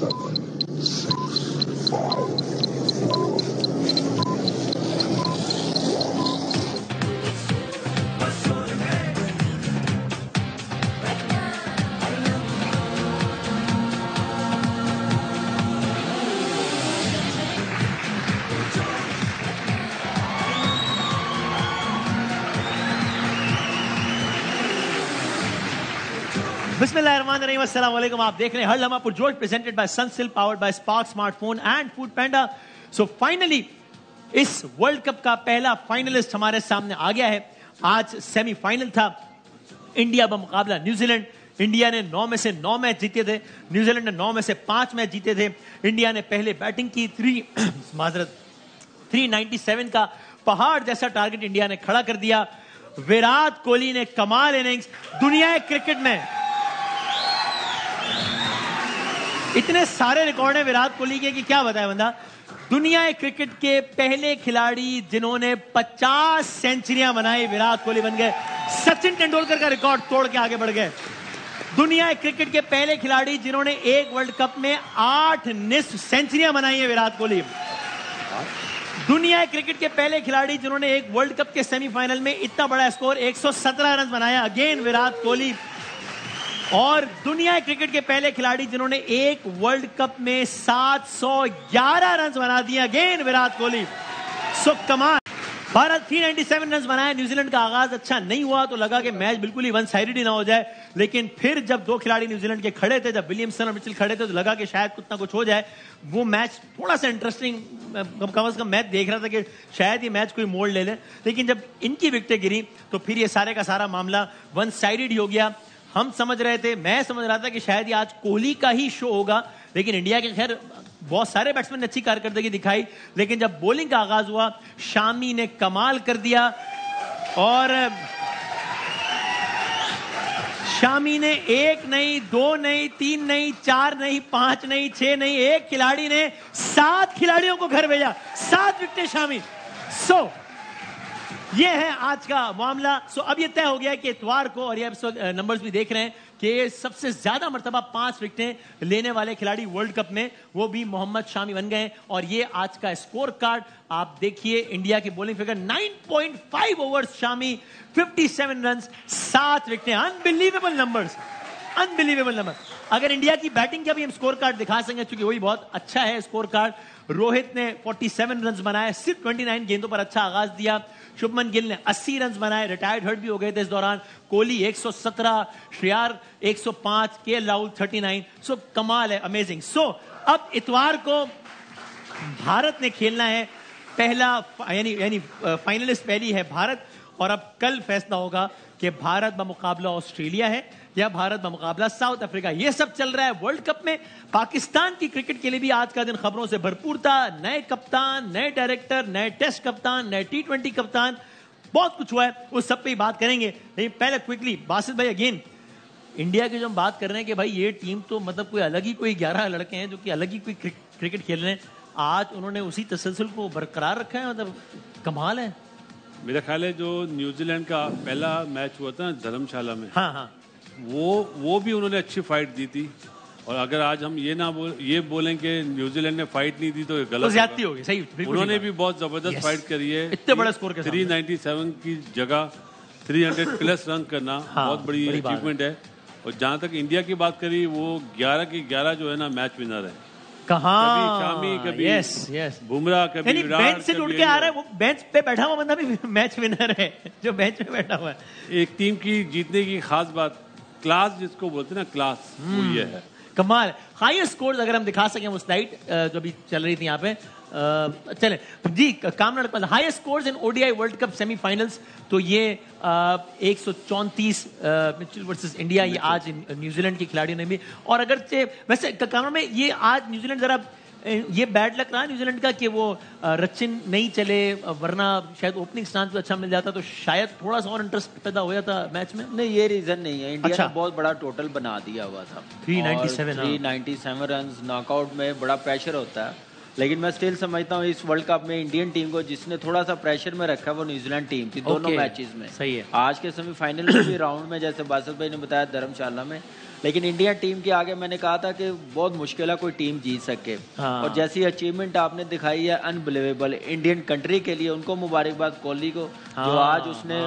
7, 6, 5, 4. बिस्मिल्लाहिर्रहमानिर्रहीम, अस्सलाम वालेकुम। आप देख रहे हैं हर लम्हा पुरजोश, presented by Sunsilk, powered by Spark smartphone and Foodpanda. So finally इस वर्ल्ड कप का पहला फाइनलिस्ट हमारे सामने आ गया है। आज सेमीफाइनल था, इंडिया बमुकाबला न्यूजीलैंड। इंडिया ने 9 में से 9 मैच जीते थे, न्यूजीलैंड ने 9 में से 5 मैच जीते थे। इंडिया ने पहले बैटिंग की 397 का पहाड़ जैसा टारगेट इंडिया ने खड़ा कर दिया। विराट कोहली ने कमाल इनिंग्स, दुनिया क्रिकेट में इतने सारे रिकॉर्ड हैं विराट कोहली के कि क्या बताए बंदा। दुनिया क्रिकेट के पहले खिलाड़ी जिन्होंने 50 सेंचुरियां बनाई, विराट कोहली बन गए। सचिन तेंदुलकर का रिकॉर्ड तोड़ के आगे बढ़ गए। दुनिया क्रिकेट के पहले खिलाड़ी जिन्होंने एक वर्ल्ड कप में 8 निस्फ सेंचुरियां बनाई है, विराट कोहली। दुनिया क्रिकेट के पहले खिलाड़ी जिन्होंने एक वर्ल्ड कप के सेमीफाइनल में इतना बड़ा स्कोर 117 रन बनाया, अगेन विराट कोहली। और दुनिया क्रिकेट के पहले खिलाड़ी जिन्होंने एक वर्ल्ड कप में 711 रन बना दिए, अगेन विराट कोहली। सो कमाल। भारत 397 रन बनाए। न्यूजीलैंड का आगाज अच्छा नहीं हुआ तो लगा कि मैच बिल्कुल ही वन साइडेड ही ना हो जाए, लेकिन फिर जब 2 खिलाड़ी न्यूजीलैंड के खड़े थे, जब विलियमसन और मिचेल खड़े थे, तो लगा कि शायद कुछ ना कुछ हो जाए। वो मैच थोड़ा सा इंटरेस्टिंग, कम से कम मैच देख रहा था कि शायद ये मैच कोई मोड़ ले ले, लेकिन जब इनकी विकेटें गिरी तो फिर ये सारे का सारा मामला वन साइडेड ही हो गया। हम समझ रहे थे, मैं समझ रहा था कि शायद ये आज कोहली का ही शो होगा, लेकिन इंडिया के खैर बहुत सारे बैट्समैन ने अच्छी कारकर्दगी दिखाई। लेकिन जब बॉलिंग का आगाज हुआ, शामी ने कमाल कर दिया। और शामी ने 1 नहीं, 2 नहीं, 3 नहीं, 4 नहीं, 5 नहीं, 6 नहीं, एक खिलाड़ी ने 7 खिलाड़ियों को घर भेजा। 7 विकेटें शामी। सो ये है आज का मामला। सो अब ये तय हो गया कि इतवार को, और ये नंबर्स भी देख रहे हैं कि सबसे ज्यादा मर्तबा 5 विकेटें लेने वाले खिलाड़ी वर्ल्ड कप में वो भी मोहम्मद शामी बन गए। और ये आज का स्कोर कार्ड आप देखिए। इंडिया की bowling figure 9.5 overs, Shami 57 run, 7 विकेटें। Unbelievable numbers, unbelievable number. अगर इंडिया की बैटिंग का भी हम स्कोर कार्ड दिखा सकें, क्योंकि वही बहुत अच्छा है स्कोर कार्ड। रोहित ने 47 रन बनाए, सिर्फ 29 गेंदों पर अच्छा आगाज दिया। शुभमन गिल ने 80 रन बनाए, रिटायर्ड हर्ट भी हो गए थे इस दौरान। कोहली 117, श्रेयार 105, केएल राहुल 39। सो कमाल है, अमेजिंग। सो अब इतवार को भारत ने खेलना है पहला, यानी फाइनलिस्ट पहली है भारत। और अब कल फैसला होगा कि भारत बमुकाबला ऑस्ट्रेलिया है या भारत बमुकाबला साउथ अफ्रीका। ये सब चल रहा है वर्ल्ड कप में। पाकिस्तान की क्रिकेट के लिए भी आज का दिन खबरों से भरपूर था। नए कप्तान, नए डायरेक्टर, नए टेस्ट कप्तान, नए T20 कप्तान, बहुत कुछ हुआ है, उस सब पे ही बात करेंगे। लेकिन पहले क्विकली बासित भाई, अगेन इंडिया की जो हम बात कर रहे हैं कि भाई ये टीम तो मतलब कोई अलग ही, कोई 11 लड़के हैं जो कि अलग ही कोई क्रिकेट खेल रहे हैं। आज उन्होंने उसी तसलसल को बरकरार रखा है, मतलब कमाल है। मेरा ख्याल है जो न्यूजीलैंड का पहला मैच हुआ था ना धर्मशाला में, हाँ, वो भी उन्होंने अच्छी फाइट दी थी। और अगर आज हम ये बोलें कि न्यूजीलैंड ने फाइट नहीं दी तो ये गलत, ज्यादती होगी। सही, उन्होंने भी बहुत जबरदस्त फाइट करी है। इतने बड़े स्कोर के 397 की जगह 300 प्लस रन करना बहुत बड़ी अचीवमेंट है। और जहां तक इंडिया की बात करी, वो 11 की 11 जो है ना मैच विनर है। कहाँ शामी, कभी यस बुमराह, कभी विराट, बेंच से उठ के आ रहा है। वो बेंच पे बैठा हुआ बंदा भी मैच विनर है, जो बेंच पे बैठा हुआ है। एक टीम की जीतने की खास बात, क्लास जिसको बोलते हैं ना, क्लास, वो ये है। कमाल। हाईएस्ट स्कोर्स अगर हम दिखा सकें, वो स्लाइड जो भी चल रही थी यहाँ पे, चले जी। कामना highest scores in ODI world cup semifinals, तो ये 134 मिचेल वर्सेस इंडिया, ये आज न्यूजीलैंड के खिलाड़ियों ने भी। और अगर वैसे कामना में ये आज न्यूजीलैंड जरा ये बैड लग रहा है न्यूजीलैंड का कि वो रचिन नहीं चले, वरना शायद ओपनिंग स्टांस भी अच्छा मिल जाता तो शायद थोड़ा सा और इंटरेस्ट पैदा हो जाता मैच में। नहीं, ये रीजन नहीं है। इंडिया ने बहुत बड़ा टोटल बना दिया हुआ था, 397 रन। नॉकआउट में बड़ा प्रेशर होता है, लेकिन मैं स्टिल समझता हूँ इस वर्ल्ड कप में इंडियन टीम को जिसने थोड़ा सा प्रेशर में रखा है वो न्यूजीलैंड टीम थी, दोनों मैचेस में। सही है। आज के सेमीफाइनल में भी राउंड में जैसे बासित भाई ने बताया धर्मशाला में, लेकिन इंडिया टीम के आगे मैंने कहा था कि बहुत मुश्किल है कोई टीम जीत सके। और जैसी अचीवमेंट आपने दिखाई है अनबिलीवेबल इंडियन कंट्री के लिए, उनको मुबारकबाद कोहली को जो आज उसने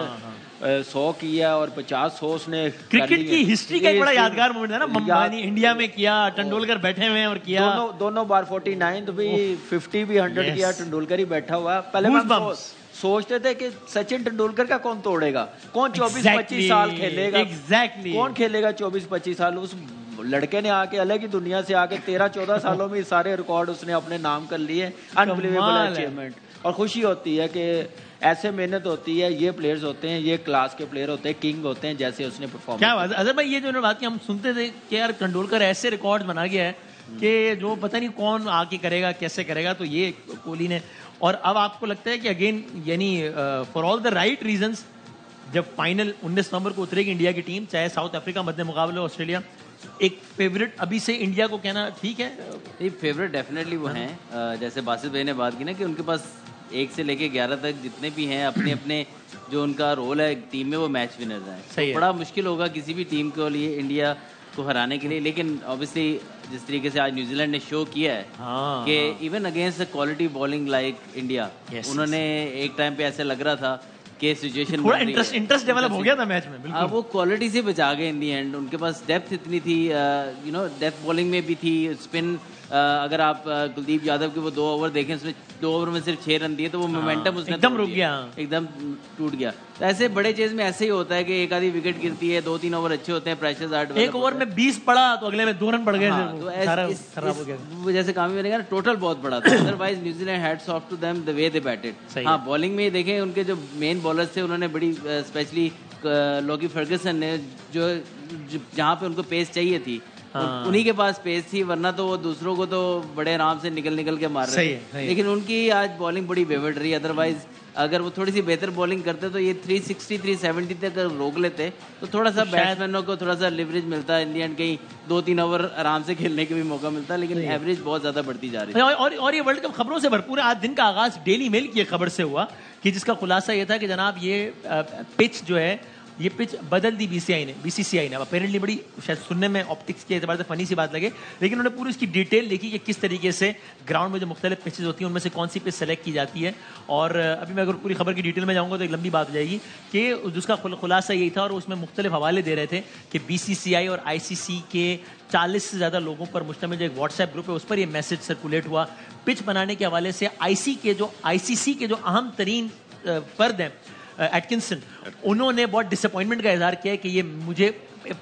100 किया और 50-100 उसने क्रिकेट की हिस्ट्री का एक बड़ा यादगार मोमेंट है ना, इंडिया में किया, तेंदुलकर बैठे हुए हैं और किया दोनों बार 49 तो भी 50 भी 100 किया, तेंदुलकर ही बैठा हुआ। पहले हम सोचते थे कि सचिन तेंदुलकर का कौन तोड़ेगा, कौन 24-25 साल खेलेगा, कौन खेलेगा 24-25 साल। उस लड़के ने आके अलग ही दुनिया से आके 13-14 सालों में सारे रिकॉर्ड उसने अपने नाम कर लिए। अनबिलीवेबल अचीवमेंट, और खुशी होती है कि ऐसे मेहनत होती है, ये प्लेयर्स होते हैं, ये क्लास के प्लेयर होते हैं, किंग होते हैं, जैसे उसने परफॉर्म क्या बात। अजहर भाई ये जो बात की हम सुनते थे कि यार तेंदुलकर ऐसे रिकॉर्ड बना गया है कि जो पता नहीं कौन आके करेगा, कैसे करेगा, तो ये कोहली ने। और अब आपको लगता है कि अगेन यानी for all the right reasons जब फाइनल 19 नवंबर को उतरेगी इंडिया की टीम, चाहे साउथ अफ्रीका मध्य मुकाबले ऑस्ट्रेलिया, एक फेवरेट अभी से इंडिया को कहना ठीक है? एक फेवरेट डेफिनेटली वो हैं, जैसे बासित भाई ने बात की ना कि उनके पास 1 से लेके 11 तक जितने भी हैं अपने अपने जो उनका रोल है टीम में वो मैच विनर्स हैं। तो बड़ा मुश्किल होगा किसी भी टीम के लिए इंडिया को हराने के लिए, लेकिन ऑब्वियसली जिस तरीके से आज न्यूजीलैंड ने शो किया है कि even against quality bowling like India, उन्होंने एक टाइम पे ऐसे लग रहा था कि सिचुएशन थोड़ा इंटरेस्ट डेवलप हो गया था मैच में। बिल्कुल वो क्वालिटी से बचा गए इन दी एंड। उनके पास डेप्थ इतनी थी, डेप्थ बॉलिंग में भी थी, स्पिन अगर आप कुलदीप यादव के वो 2 ओवर देखें, उसने 2 ओवर में सिर्फ 6 रन दिए, तो वो मोमेंटम उसने एकदम रुक गया, एकदम टूट गया। तो ऐसे बड़े चेज में ऐसे ही होता है कि एक आधी विकेट गिरती है, 2-3 ओवर अच्छे होते हैं, प्रेशर आउट, 1 ओवर में 20 पड़ा तो अगले में 2 रन पड़ गए, तो खराब हो गया। जैसे काम ही मैंने टोटल बहुत बड़ा था। Otherwise New Zealand hats off to them the way they batted. हाँ, बॉलिंग में देखें उनके जो मेन बॉलर्स थे उन्होंने बड़ी स्पेशली लॉकी फर्गसन ने जो जहाँ पे उनको पेस चाहिए थी उन्हीं के पास पेस थी, वरना तो वो दूसरों को तो बड़े आराम से निकल के मार रहे थे। लेकिन उनकी आज बॉलिंग बड़ी बेवट रही। अदरवाइज अगर वो थोड़ी सी बेहतर बॉलिंग करते तो ये 360-370 तक रोक लेते तो थोड़ा सा बैट्समैनों को थोड़ा सा लिवरेज मिलता, इन दी एंड कहीं 2-3 ओवर आराम से खेलने के भी मौका मिलता, लेकिन एवरेज बहुत ज्यादा बढ़ती जा रही है। और ये वर्ल्ड कप खबरों से भरपूर है। आज दिन का आगाज डेली मेल की खबर से हुआ कि जिसका खुलासा ये था कि जनाब ये पिच जो है, ये पिच बदल दी बीसीसीआई ने। अब अपेरेंटली बड़ी शायद सुनने में ऑप्टिक्स के एतबार से फनी सी बात लगे, लेकिन उन्होंने पूरी इसकी डिटेल लिखी कि किस तरीके से ग्राउंड में जो मुख्तलिफ पिचेज होती हैं उनमें से कौन सी पिच सेलेक्ट की जाती है। और अभी मैं अगर पूरी खबर की डिटेल में जाऊंगा तो एक लंबी बात हो जाएगी कि जिसका खुलासा यही था, और उसमें मुख्तलिफ हवाले दे रहे थे कि बीसीसीआई और आईसीसी के 40 से ज़्यादा लोगों पर मुश्तमिल जो एक व्हाट्सएप ग्रुप है उस पर यह मैसेज सर्कुलेट हुआ पिच बनाने के हवाले से। आईसीसी के जो अहम तरीन फर्द हैं एटकिंसन, उन्होंने बहुत डिसअपॉइंटमेंट का इजहार किया है कि ये मुझे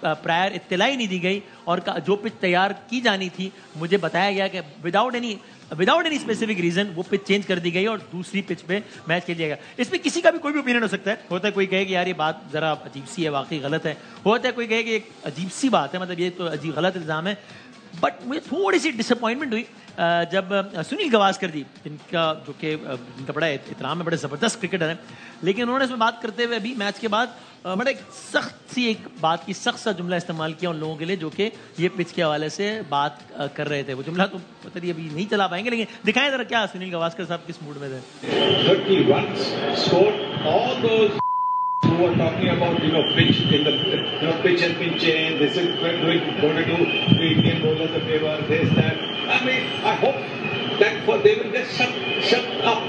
प्रायर इत्तला ही नहीं दी गई और जो पिच तैयार की जानी थी मुझे बताया गया कि विदाउट एनी स्पेसिफिक रीजन वो पिच चेंज कर दी गई और दूसरी पिच पे मैच खेल जाएगा। इसमें किसी का भी कोई भी ओपिनियन हो सकता है। होता है कोई कहे कि यार ये बात जरा अजीब सी है, वाकई गलत है। होता है कोई कहे कि एक अजीब सी बात है, मतलब ये तो अजीब गलत इल्ज़ाम है। बट मुझे थोड़ी सी डिसअपॉइंटमेंट हुई जब सुनील गावस्कर जी, जिनका बड़ा एहतराम है, बड़े ज़बरदस्त क्रिकेटर हैं, लेकिन उन्होंने इसमें बात करते हुए अभी मैच के बाद बड़ा एक बात की सख्त सा जुमला इस्तेमाल किया उन लोगों के लिए जो कि ये पिच के हवाले से बात कर रहे थे। वो जुमला तो पता नहीं अभी नहीं चला पाएंगे, लेकिन दिखाएं जरा क्या सुनील गावस्कर साहब किस मूड में थे। 30 runs scored, all those who were talking about pitch in the pitch has been changed, this is going to do the Indian bowlers a favor, this that. I mean, I hope that they will just shut up,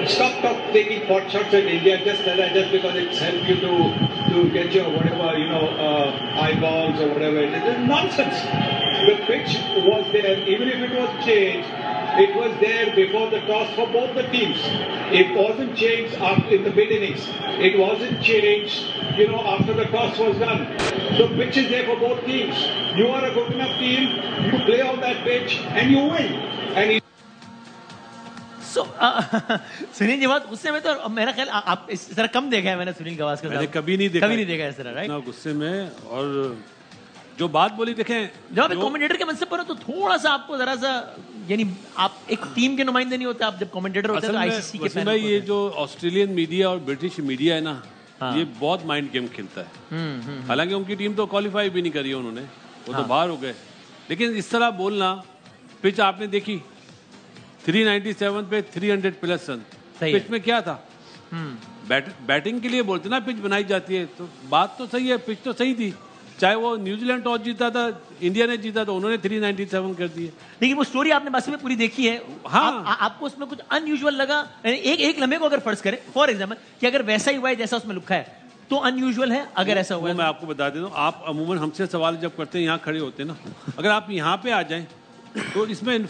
stop taking pot shots at India just because it's helped you to get your whatever eyeballs or whatever it is. It's nonsense. The pitch was there, even if it was changed. It was there before the toss for both the teams. It wasn't changed in the mid innings. It wasn't changed, after the toss was done. The pitch is there for both teams. You are a good enough team. You play on that pitch and you win. And Sunil ji बात गुस्से में तो मेरा ख्याल आप इस तरह कम देखा है मैंने सुनील गावस्कर मैंने कभी नहीं देखा इस तरह, राइट? गुस्से में। और जो बात बोली देखें, जब आप कमेंटेटर के मनसब पर हो तो थोड़ा सा आपको जरा सा, यानी आप एक टीम के नुमाइंदे नहीं होते, आप जब कमेंटेटर होते हैं तो आईसीसी के फैन। ये जो ऑस्ट्रेलियन मीडिया और ब्रिटिश मीडिया है ना, ये बहुत माइंड गेम खेलता है। हालांकि उनकी टीम तो क्वालिफाई भी नहीं करी है उन्होंने, वो तो बाहर हो गए। लेकिन इस तरह बोलना, पिच आपने देखी 397 पे 300 प्लस रन, पिच में क्या था? बैटिंग के लिए बोलते ना पिच बनाई जाती है, तो बात तो सही है, पिच तो सही थी, चाहे वो न्यूजीलैंड टॉस जीता था, इंडिया ने जीता, तो उन्होंने 397 कर दिए। लेकिन वो स्टोरी आपने बस में पूरी देखी है। हाँ, आपको उसमें कुछ अनयूजुअल लगा? एक लम्हे को अगर फर्ज करें फॉर एग्जाम्पल कि अगर वैसा ही हुआ है जैसा उसमें लिखा है तो अनयूजुअल है? अगर ऐसा हुआ है, मैं आपको बता देता हूँ, आप अमूमन हमसे सवाल जब करते हैं यहाँ खड़े होते हैं ना, अगर आप यहाँ पे आ जाएं तो इसमें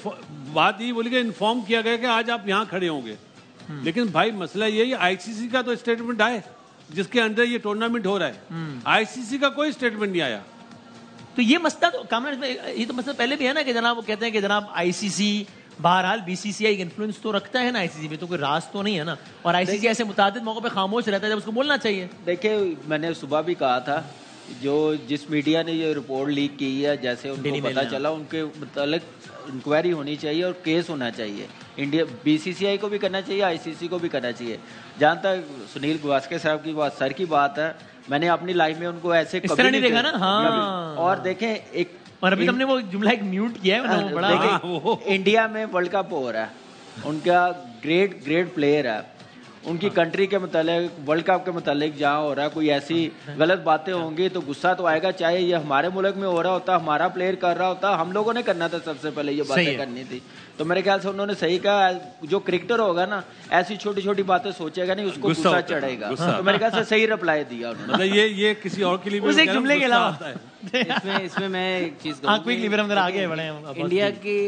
बात ये बोली कि इन्फॉर्म किया गया कि आज आप यहाँ खड़े होंगे। लेकिन भाई मसला ये आईसीसी का तो स्टेटमेंट आए जिसके अंदर ये टूर्नामेंट हो रहा है, आईसीसी का कोई स्टेटमेंट नहीं आया। तो ये मसला तो कमेंट्स में, ये तो मसला पहले भी है ना कि जनाब वो कहते हैं कि जनाब आईसीसी, बहरहाल बीसीसीआई इन्फ्लुएंस तो रखता है ना आईसीसी पे, तो कोई राज तो नहीं है ना। और आईसीसी ऐसे मुतादिद मौकों पे खामोश रहता है जब उसको बोलना चाहिए। देखिए, मैंने सुबह भी कहा था, जिस मीडिया ने ये रिपोर्ट लीक की है, जैसे उनको पता चला उनके मुतालिक इंक्वायरी होनी चाहिए और केस होना चाहिए। इंडिया बीसीसीआई को भी करना चाहिए, आईसीसी को भी करना चाहिए। जहाँ तक सुनील गावस्कर साहब की बात, सर की बात है, मैंने अपनी लाइफ में उनको ऐसे कभी नहीं देखा ना। हाँ, और देखें एक, और अभी तुमने वो जुमला एक म्यूट किया है, बड़ा इंडिया में वर्ल्ड कप हो रहा है, उनका ग्रेट प्लेयर है, उनकी कंट्री के मुतालिक, वर्ल्ड कप के मुतालिक जहाँ हो रहा है कोई ऐसी गलत बातें होंगी तो गुस्सा तो आएगा। चाहे ये हमारे मुल्क में हो रहा होता, हमारा प्लेयर कर रहा होता, हम लोगों ने करना था सबसे पहले, ये बातें करनी थी। तो मेरे ख्याल से उन्होंने सही कहा, जो क्रिकेटर होगा ना ऐसी छोटी छोटी बातें सोचेगा नहीं, उसको गुस्सा चढ़ेगा। तो मेरे ख्याल से सही रिप्लाई दिया उन्होंने। मतलब ये किसी और के लिए भी एक जुमले के अलावा इसमें मैं एक चीज कहूंगा, आगे बढ़े, इंडिया की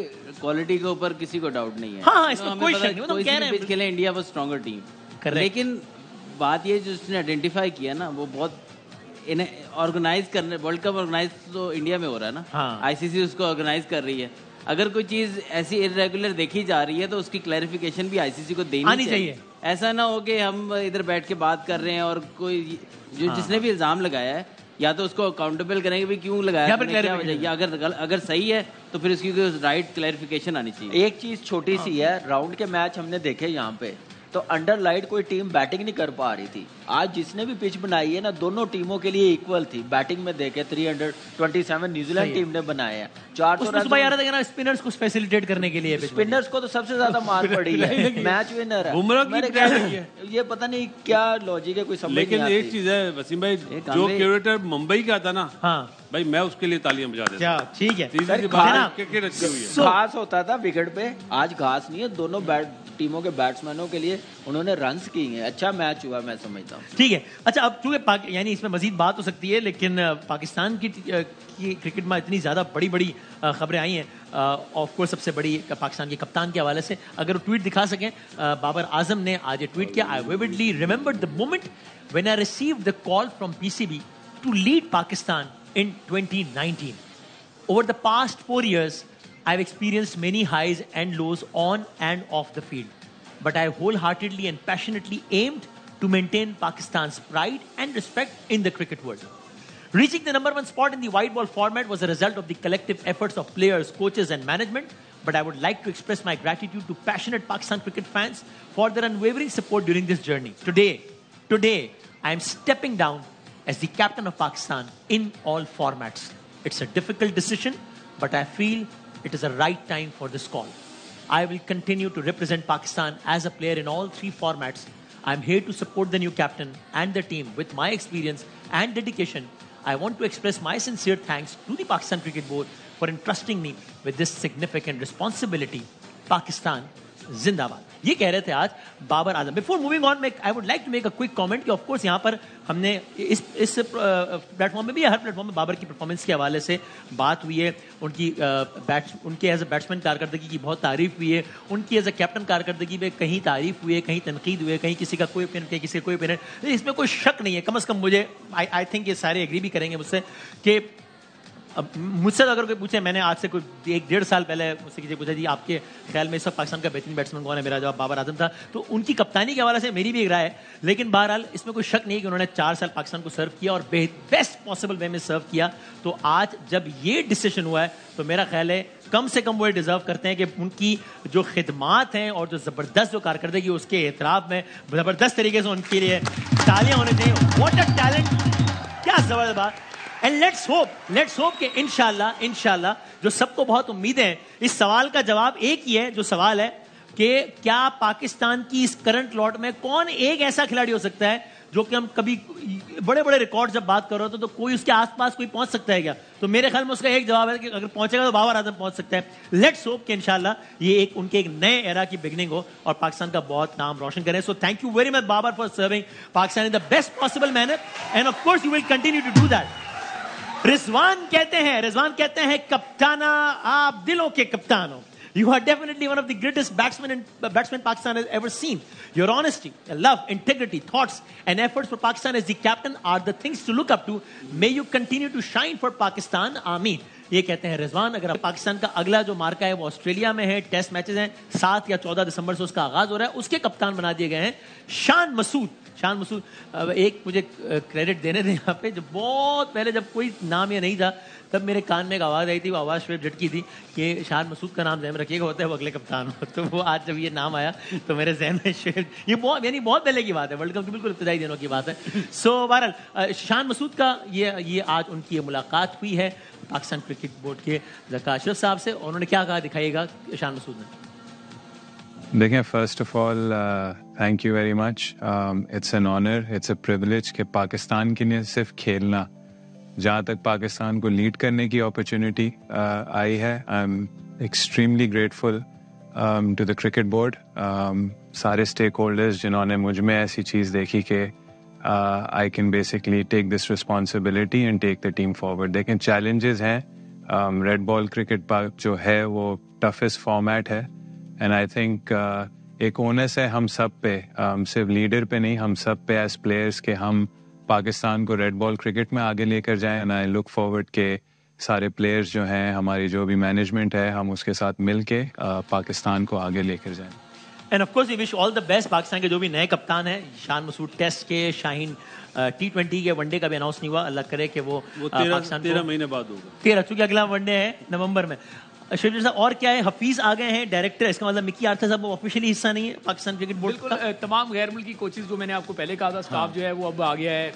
क्वालिटी के ऊपर किसी को डाउट नहीं है। हाँ, इसमें कोई शक नहीं, कह रहे हैं खेले इंडिया वो स्ट्रॉन्गर टीम। लेकिन बात ये जो उसने आइडेंटिफाई किया ना, वो बहुत इन्हें ऑर्गेनाइज करने, वर्ल्ड कप ऑर्गेनाइज तो इंडिया में हो रहा है ना। हाँ। आईसीसी उसको ऑर्गेनाइज कर रही है। अगर कोई चीज ऐसी इरेगुलर देखी जा रही है तो उसकी क्लैरिफिकेशन भी आईसीसी को देनी चाहिए। ऐसा ना हो कि हम इधर बैठ के बात कर रहे हैं और कोई जिसने भी इल्जाम लगाया है या तो उसको अकाउंटेबल करेंगे भी क्यों लगाया, या अगर सही है तो फिर उसकी राइट क्लैरिफिकेशन आनी चाहिए। एक चीज छोटी सी है, राउंड के मैच हमने देखे यहाँ पे, तो अंडर लाइट कोई टीम बैटिंग नहीं कर पा रही थी। आज जिसने भी पिच बनाई है ना, दोनों टीमों के लिए इक्वल थी। बैटिंग में देखे 327 न्यूजीलैंड टीम ने बनाया है, 400 रन। स्पिनर्स को फैसिलिटेट करने के लिए स्पिनर्स को तो सबसे ज्यादा मार पड़ी है, मैच विनर है। ये पता नहीं क्या लॉजिक है, कोई समझ नहीं आती। लेकिन एक चीज है वसीम भाई, जो क्यूरेटर मुंबई का था ना, हाँ भाई मैं उसके लिए तालियां बजा देता हूं। ठीक है, घास होता था विकेट पे, आज घास नहीं है। दोनों टीमों के बैट्समैनों के लिए उन्होंने रन्स किए हैं, अच्छा मैच हुआ मैं समझता हूँ। ठीक है, अच्छा अब चूंकि यानी इसमें मजीद बात हो सकती है, लेकिन पाकिस्तान की क्रिकेट में इतनी ज़्यादा बड़ी बड़ी खबरें आई हैं। ऑफ कोर्स सबसे बड़ी पाकिस्तान के कप्तान के हवाले से अगर वो ट्वीट दिखा सकें, बाबर आजम ने आज ये ट्वीट किया, I vividly remember the moment when I received the call from PCB to lead Pakistan in 2019. Over the past 4 years, I've experienced many highs and lows on and off the field. But I wholeheartedly and passionately aimed to maintain Pakistan's pride and respect in the cricket world. Reaching the number 1 spot in the white ball format was a result of the collective efforts of players, coaches and management. But I would like to express my gratitude to passionate Pakistan cricket fans for their unwavering support during this journey. Today, I am stepping down as the captain of Pakistan in all formats. It's a difficult decision, but I feel it is the right time for this call. I will continue to represent Pakistan as a player in all 3 formats. I'm here to support the new captain and the team with my experience and dedication. I want to express my sincere thanks to the Pakistan Cricket Board for entrusting me with this significant responsibility. Pakistan जिंदाबाद। ये कह रहे थे आज Babar Azam. Before moving on, I would like to make a quick comment कि of course यहाँ पर हमने इस प्लेटफॉर्म में भी, हर प्लेटफॉर्म में बाबर की परफॉर्मेंस के हवाले से बात हुई है। उनके एज ए बैट्समैन कारकर्दगी की बहुत तारीफ हुई है, उनकी एज ए कैप्टन कारकर्दगी में कहीं तारीफ हुई है, कहीं तनकीद हुई है, कहीं किसी का कोई ओपिनियन, कहीं किसी का कोई ओपिनियन। इसमें कोई शक नहीं है, कम से कम मुझे आई थिंक ये सारे एग्री भी करेंगे मुझसे कि अब मुझसे अगर कोई पूछे, मैंने आज से कोई 1-1.5 साल पहले मुझसे किसी पूछा जी आपके ख्याल में इस वक्त पाकिस्तान का बेहतरीन बैट्समैन कौन है, मेरा जवाब बाबर आजम था। तो उनकी कप्तानी के हवाले से मेरी भी एक राय है, लेकिन बहरहाल इसमें कोई शक नहीं कि उन्होंने 4 साल पाकिस्तान को सर्व किया और बेस्ट पॉसिबल वे में सर्व किया। तो आज जब ये डिसीजन हुआ है तो मेरा ख्याल है कम से कम वो डिजर्व करते हैं कि उनकी जो खिदमात हैं और जो ज़बरदस्त जो कारकर्दगी उसके एतराफ़ में ज़बरदस्त तरीके से उनके लिए तालियां होनी चाहिए। व्हाट अ टैलेंट, क्या ज़बरदस्त बात। एंड लेट्स होप कि इंशाल्लाह जो सबको बहुत उम्मीदें हैं, इस सवाल का जवाब एक ही है, जो सवाल है कि क्या पाकिस्तान की इस करंट लॉट में कौन एक ऐसा खिलाड़ी हो सकता है जो कि हम कभी बड़े बड़े रिकॉर्ड जब बात कर रहे हो तो कोई उसके आसपास कोई पहुंच सकता है क्या? तो मेरे ख्याल में उसका एक जवाब है कि अगर पहुंचेगा तो बाबर आजम पहुंच सकता है. लेट्स होप कि इंशाल्लाह ये उनके एक नए एरा की बिगनिंग हो और पाकिस्तान का बहुत नाम रोशन करें. So thank you very much Babar for serving Pakistan in the best possible manner and of course you will continue to do that. Rizwan कहते हैं कप्ताना आप दिलों के कप्तान हो. You are definitely one of the greatest batsmen Pakistan has ever seen. Your honesty, love, integrity, thoughts and efforts for Pakistan as the captain are the things to look up to. May you continue to shine for Pakistan. Ameen. ये कहते हैं रिजवान. अगर पाकिस्तान का अगला जो मार्का है वो Australia में है, टेस्ट मैचेस हैं, 7 या 14 दिसंबर से उसका आगाज हो रहा है. उसके कप्तान बना दिए गए हैं शान मसूद. एक मुझे क्रेडिट देने दें यहाँ पे. जो बहुत पहले जब कोई नाम ये नहीं था तब मेरे कान में एक आवाज़ आई थी, वो आवाज़ शुएब झटकी थी कि शान मसूद का नाम ज़हन रखिएगा, होता है वो अगले कप्तान हो. तो वो आज जब ये नाम आया तो मेरे जहन में शुएब, ये बहुत पहले की बात है, वर्ल्ड कप की बिल्कुल इब्तिदाई दिनों की बात है. सो बहरहाल शान मसूद का ये आज उनकी ये मुलाकात हुई है पाकिस्तान क्रिकेट बोर्ड के ज़का अशरफ साहब से. उन्होंने क्या कहा दिखाइएगा शान मसूद ने. देखें, first of all thank you very much. It's an honour, it's a privilege कि पाकिस्तान के लिए सिर्फ खेलना, जहाँ तक पाकिस्तान को लीड करने की अपॉर्चुनिटी आई है, I am extremely grateful to the cricket board, सारे स्टेक होल्डर्स जिन्होंने मुझ में ऐसी चीज़ देखी कि I can basically take this responsibility and take the team forward. देखें, चैलेंजेस हैं. रेड बॉल क्रिकेट जो है वो टफेस्ट फॉर्मेट है एंड आई थिंक एक ओनस है हम सब पे, सिर्फ लीडर पे नहीं, हम सब पे एज प्लेयर्स के हम पाकिस्तान को रेड बॉल क्रिकेट में आगे लेकर जाएं. एंड आई लुक फॉरवर्ड के सारे प्लेयर्स जो हैं, हमारी जो भी मैनेजमेंट है, हम उसके साथ मिल के पाकिस्तान को आगे लेकर जाएं. And of course we wish all the best. Pakistan के जो भी नए कप्तान हैं, शान मसूद टेस्ट के, शाहीन T20 के, वनडे का भी अनाउंस नहीं हुआ, अल्लाह करे कि वो 13 महीने बाद होगा. 13 चूंकि अगला वनडे है नवंबर में. शिवजी साहब, और क्या है, हफीज आ गए हैं डायरेक्टर, इसका मतलब मिकी आर्थर साहब ऑफिशियली हिस्सा नहीं है पाकिस्तान क्रिकेट बोर्ड का. तमाम गैर मुल्की कोचेज जो मैंने आपको पहले कहा था, स्टाफ जो है वो अब आ गया है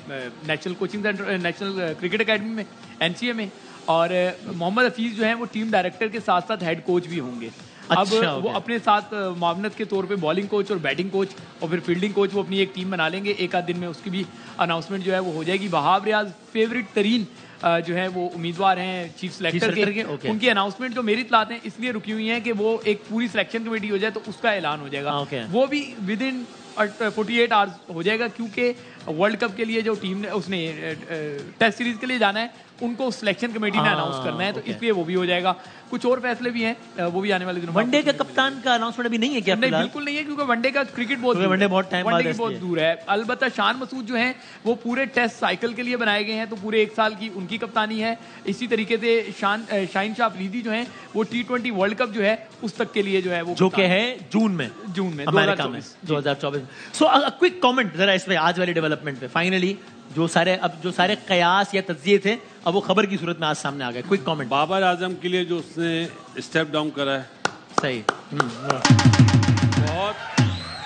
national coaching centre, national cricket academy में, NCA में. और मोहम्मद हफीज जो है वो टीम डायरेक्टर के साथ साथ हेड कोच भी होंगे. अब वो अपने साथ मावनत के तौर पे बॉलिंग कोच और बैटिंग कोच और फिर फील्डिंग कोच वो अपनी एक टीम बना लेंगे. एक आध दिन में उसकी भी अनाउंसमेंट जो है वो हो जाएगी. वहाब रियाज फेवरेट तरीन जो है वो उम्मीदवार हैं चीफ सेलेक्टर के. उनकी अनाउंसमेंट जो मेरी इत्तलात हैं इसलिए रुकी हुई हैं कि वो एक पूरी सिलेक्शन कमेटी हो जाए तो उसका ऐलान हो जाएगा. वो भी विद इन 48 आवर्स हो जाएगा, क्योंकि वर्ल्ड कप के लिए जो टीम ने उसने टेस्ट सीरीज के लिए जाना है उनको सिलेक्शन कमेटी ने अनाउंस करना है, तो इसलिए वो भी हो जाएगा. कुछ और फैसले भी हैं, वो भी आने वाले दिनों में. वनडे का कप्तान का अनाउंसमेंट अभी नहीं है क्या? नहीं, बिल्कुल नहीं है, क्योंकि वनडे का क्रिकेट बहुत दूर है. अलबत्ता शान मसूद जो हैं वो पूरे टेस्ट साइकिल के लिए बनाए गए हैं, तो पूरे 1 साल की उनकी कप्तानी है. इसी तरीके से शाहीन शाह अफरीदी जो हैं वो T20 वर्ल्ड कप जो है उस तक के लिए जो है वो, जो कि है जून में अमेरिका में 2024. सो अ क्विक कमेंट जरा इस पे, आज वाली डेवलपमेंट पे. फाइनली जो सारे कयास या तज्जिए थे अब वो खबर की सूरत में आज सामने आ गए. Quick comment. बाबर आजम के लिए जो उसने स्टेप डाउन करा है, सही,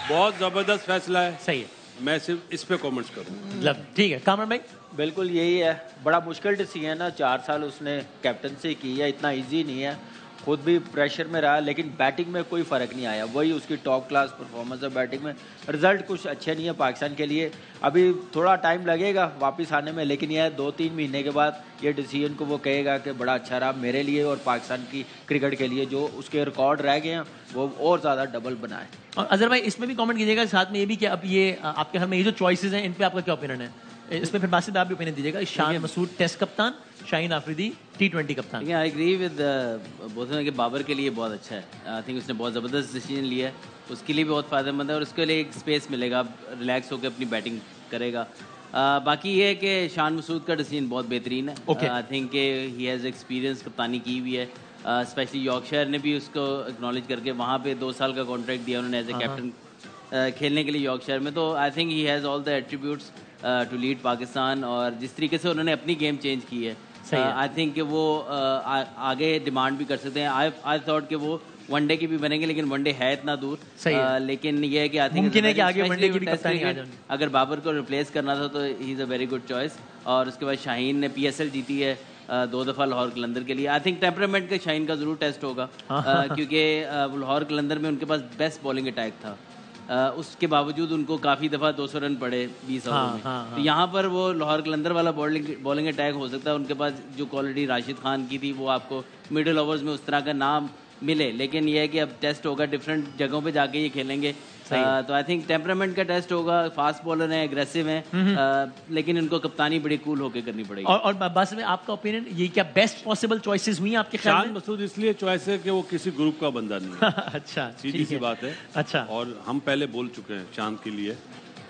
बहुत जबरदस्त फैसला है. सही है. मैं सिर्फ इस पे कमेंट्स करूंगा. ठीक है कामरान भाई. बिल्कुल यही है, बड़ा मुश्किल डिसीजन है. 4 साल उसने कैप्टनसी की है, इतना इजी नहीं है, खुद भी प्रेशर में रहा, लेकिन बैटिंग में कोई फ़र्क नहीं आया. वही उसकी टॉप क्लास परफॉर्मेंस है बैटिंग में. रिजल्ट कुछ अच्छे नहीं है पाकिस्तान के लिए. अभी थोड़ा टाइम लगेगा वापस आने में, लेकिन यह 2-3 महीने के बाद ये डिसीजन को वो कहेगा कि बड़ा अच्छा रहा मेरे लिए और पाकिस्तान की क्रिकेट के लिए. जो उसके रिकॉर्ड रह गए हैं वो और ज़्यादा डबल बनाए. और अजहर भाई इसमें भी कमेंट कीजिएगा, साथ में ये भी कि अब ये आपके घर में ये जो चॉइसेस हैं इन पे आपका क्या ओपिनियन है? इसमें फिर बासित आप भी ओपिनियन दीजिएगा. शान मसूद टेस्ट कप्तान, शाहीन आफरीदी T20 कप्तान. आई एग्री विद बोथ कि बाबर के लिए बहुत अच्छा है. आई थिंक उसने बहुत ज़बरदस्त डिसीजन लिया है, उसके लिए भी बहुत फ़ायदेमंद है और उसके लिए एक स्पेस मिलेगा, रिलैक्स होकर अपनी बैटिंग करेगा. बाकी ये है कि शान मसूद का डिसीजन बहुत बेहतरीन है. आई थिंक ही हैज़ एक्सपीरियंस कप्तानी की हुई है. स्पेशली यॉर्कशायर ने भी उसको एक्नॉलेज करके वहाँ पे 2 साल का कॉन्ट्रैक्ट दिया उन्होंने एज ए कैप्टन खेलने के लिए यॉर्कशायर में. तो I think he has all the attributes to lead Pakistan. और जिस तरीके से उन्होंने अपनी गेम चेंज की है, आई थिंक कि वो आगे डिमांड भी कर सकते हैं. आई थॉट कि वो वनडे की भी बनेंगे, लेकिन वनडे है इतना दूर. लेकिन ये है कि आई थिंक मुमकिन है कि आगे वनडे की भी कप्तानी आ जाए. अगर बाबर को रिप्लेस करना था तो he is a very good choice. और उसके बाद शाहीन ने PSL जीती है 2 दफ़ा लाहौर कलंदर के लिए. आई थिंक टेम्परामेंट का शाहीन का ज़रूर टेस्ट होगा, क्योंकि लाहौर कलंदर में उनके पास बेस्ट बॉलिंग अटैक था. उसके बावजूद उनको काफ़ी दफ़ा 200 रन पड़े 20 ओवर में। तो यहाँ पर वो लाहौर कलंदर वाला बॉलिंग अटैक हो सकता है। उनके पास जो क्वालिटी राशिद खान की थी वो आपको मिडिल ओवर्स में उस तरह का नाम मिले, लेकिन यह है कि अब टेस्ट होगा, डिफरेंट जगहों पे जाके ये खेलेंगे। तो आई थिंक टेम्परामेंट का टेस्ट होगा। फास्ट बॉलर है, एग्रेसिव है, लेकिन इनको कप्तानी बड़ी कूल होकर करनी पड़ेगी। और बस में आपका ओपिनियन, ये क्या बेस्ट पॉसिबल चॉइसेस हुई आपके ख्याल में? शान मसूद इसलिए चॉइस है कि वो किसी ग्रुप का बंदा नहीं है। अच्छा, सीधी सी बात है। अच्छा, और हम पहले बोल चुके हैं शान के लिए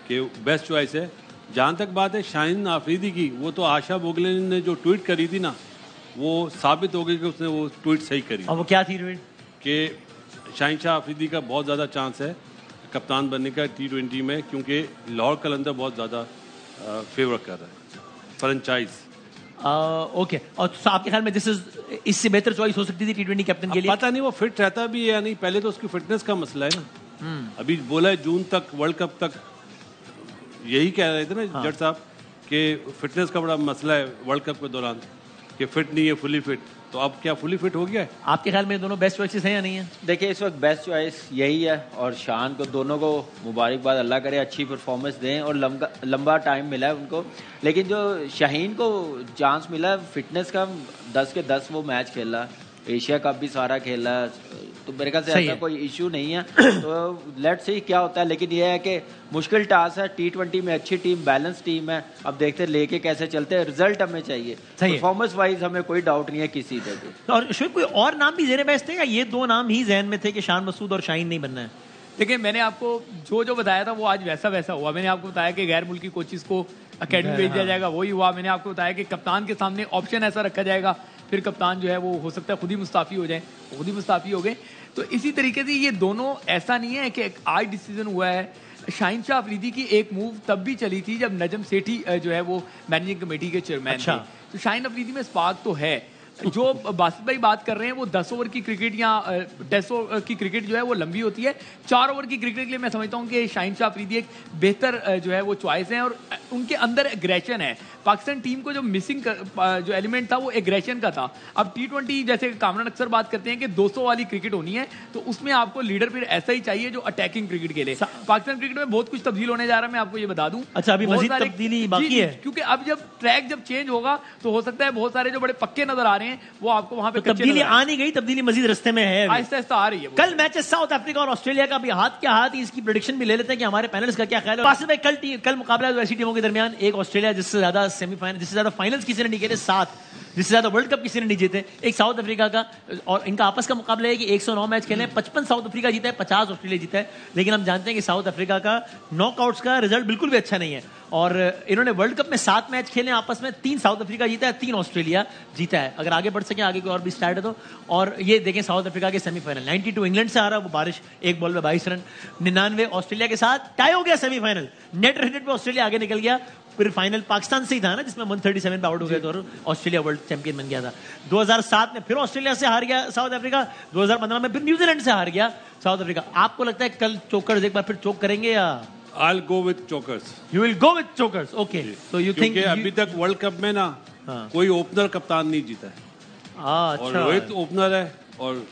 कि बेस्ट चॉइस है। जहां तक बात है शाहीन आफरीदी की, वो तो आशा भोगले ने जो ट्वीट करी थी ना, वो साबित हो गई कि उसने वो ट्वीट सही करी। और वो क्या थी ट्वीट? कि शाहीन शाह आफरीदी का बहुत ज़्यादा चांस है कप्तान बनने का T20 में, क्योंकि लाहौर कलंदर बहुत ज़्यादा फेवर कर रहा है फ्रेंचाइज। ओके, और तो आपके ख्याल में इससे बेहतर चॉइस हो सकती थी T20 कैप्टन के लिए? पता नहीं वो फिट रहता भी है या नहीं। पहले तो उसकी फिटनेस का मसला है ना। अभी बोला है जून तक, वर्ल्ड कप तक, यही कह रहे थे ना जट साहब कि फिटनेस का बड़ा मसला है वर्ल्ड कप के दौरान, कि फिट नहीं है फुली फिट। तो अब क्या फुली फिट हो गया है? आपके ख्याल में दोनों बेस्ट चॉइसेस हैं या नहीं है? देखिए इस वक्त बेस्ट चॉइस यही है, और शान को दोनों को मुबारकबाद, अल्लाह करे अच्छी परफॉर्मेंस दें, और लंबा टाइम मिला है उनको। लेकिन जो शाहीन को चांस मिला है फिटनेस का, 10 के 10 वो मैच खेला, एशिया कप भी सारा खेला, तो मेरे ख्याल से ऐसा कोई इशू नहीं है। तो लेट्स सी क्या होता है। लेकिन यह है कि मुश्किल टास्क है। T20 में अच्छी टीम, बैलेंस टीम है। अब देखते हैं लेके कैसे चलते हैं। रिजल्ट हमें चाहिए, परफॉर्मेंस वाइज हमें कोई डाउट नहीं है किसी पे भी। और शुभ कोई और नाम भी ज़ेरे बहस थे या ये दो नाम ही जहन में थे कि शान मसूद और शाहीन नहीं बनना है? देखिए मैंने आपको जो बताया था वो आज वैसा हुआ। मैंने आपको बताया कि गैर मुल्की कोचिज को अकेडमी भेज दिया जाएगा, वही हुआ। मैंने आपको बताया कि कप्तान के सामने ऑप्शन ऐसा रखा जाएगा, फिर कप्तान जो है वो हो सकता है खुद ही मुस्ताफी हो जाए, खुद ही मुस्ताफी हो गए। तो इसी तरीके से ये दोनों, ऐसा नहीं है कि आज डिसीजन हुआ है। शाहीन शाह अफरीदी की एक मूव तब भी चली थी जब नजम सेठी जो है वो मैनेजिंग कमेटी के चेयरमैन थे। तो शाहीन अफरीदी में स्पार्क तो है। जो बासित भाई बात कर रहे हैं वो 10 ओवर की क्रिकेट या टेस्ट ओवर की क्रिकेट जो है वो लंबी होती है। 4 ओवर की क्रिकेट के लिए मैं समझता हूँ कि शाहीन शाह अफरीदी एक बेहतर जो है वो चॉइस है, और उनके अंदर एग्रेशन है। पाकिस्तान टीम को जो मिसिंग जो एलिमेंट था वो एग्रेशन का था। अब T20 जैसे कामरान अक्सर बात करते हैं कि 200 वाली क्रिकेट होनी है, तो उसमें आपको लीडर फिर ऐसा ही चाहिए जो अटैकिंग क्रिकेट के लिए। पाकिस्तान क्रिकेट में बहुत कुछ तब्दील होने जा रहा है, मैं आपको ये बता दूं। अच्छा, अभी मजीद तब्दीली बाकी है, क्योंकि अब जब ट्रैक जब चेंज होगा तो हो सकता है बहुत सारे जो बड़े पक्के नजर आ रहे हैं वो आपको वहां पे तब्दीली आ नहीं गई, तब्दीली मजीद रस्ते में है, आहिस्ता आहिस्ता आ रही है। कल मैचेस साउथ अफ्रीका और ऑस्ट्रेलिया का भी हाथ क्या हाथ, इसकी प्रेडिक्शन भी ले लेते हैं कि हमारे पैनलिस्ट का क्या ख्याल है। कल मुकाबला ऐसी टीमों के दरमियान, एक ऑस्ट्रेलिया जिससे ज्यादा सेमीफाइनल, जिससे ज्यादा फाइनल्स किसी ने नहीं खेले 7, जिससे ज्यादा वर्ल्ड कप किसी ने नहीं जीते, एक साउथ अफ्रीका का। और इनका आपस का मुकाबला है कि 109 मैच खेले, 55 साउथ अफ्रीका जीता है, 50 ऑस्ट्रेलिया जीता है। लेकिन हम जानते हैं कि साउथ अफ्रीका का नॉकआउट्स का रिजल्ट बिल्कुल भी अच्छा नहीं है, और इन्होंने वर्ल्ड कप में 7 मैच खेले आपस में, 3 साउथ अफ्रीका जीता है, 3 ऑस्ट्रेलिया जीता है। अगर आगे बढ़ सके, आगे कोई और भी स्टार्ट है तो। और ये देखें साउथ अफ्रीका के सेमीफाइनल 92 इंग्लैंड से आ रहा, वो बारिश, एक बॉल में 22 रन, 99 ऑस्ट्रेलिया के साथ टाई हो गया सेमीफाइनल, नेट रन रेट पे ऑस्ट्रेलिया आगे निकल गया। फिर फाइनल पाकिस्तान से ही था ना, जिसमें 137 पे आउट हो गया था और ऑस्ट्रेलिया वर्ल्ड चैंपियन बन गया था। 2007 में फिर ऑस्ट्रेलिया से हार गया साउथ अफ्रीका, 2015 में फिर न्यूजीलैंड से हार गया साउथ अफ्रीका। आपको लगता है कल चोकर्स एक बार फिर चोक करेंगे या? I'll go with chokers. You will go with chokers. Okay. So you think? क्योंकि अभी तक वर्ल्ड कप में ना कोई ओपनर कप्तान नहीं जीता है। अच्छा। और रोहित ओपनर है और